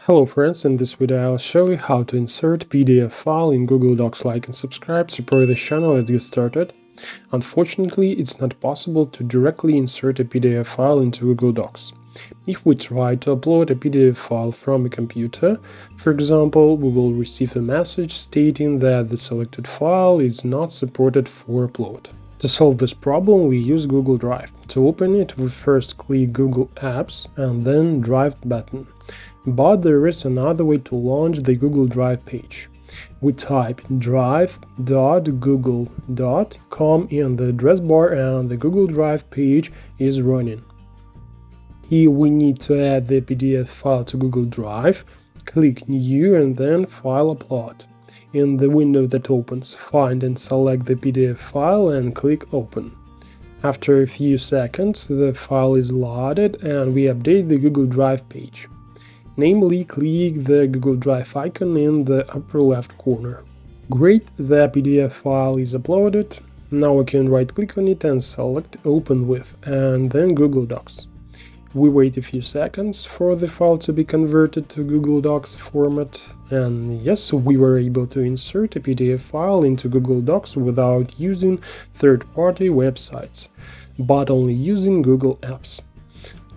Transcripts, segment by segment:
Hello friends, in this video I'll show you how to insert PDF file in Google Docs. Like and subscribe, support this channel. Let's get started. Unfortunately, it's not possible to directly insert a PDF file into Google Docs. If we try to upload a PDF file from a computer, for example, we will receive a message stating that the selected file is not supported for upload. To solve this problem, we use Google Drive. To open it, we first click Google Apps and then Drive button. But there is another way to launch the Google Drive page. We type drive.google.com in the address bar and the Google Drive page is running. Here we need to add the PDF file to Google Drive. Click New and then File Upload. In the window that opens, find and select the PDF file and click Open. After a few seconds, the file is loaded and we update the Google Drive page. Namely, click the Google Drive icon in the upper left corner. Great, the PDF file is uploaded. Now we can right-click on it and select Open With, and then Google Docs. We wait a few seconds for the file to be converted to Google Docs format, and yes, we were able to insert a PDF file into Google Docs without using third-party websites, but only using Google Apps.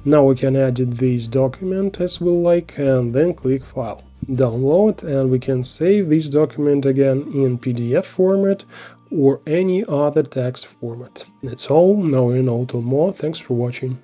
Now we can edit this document as we like and then click File, Download, and we can save this document again in PDF format or any other text format. That's all. Now you know a little more. Thanks for watching.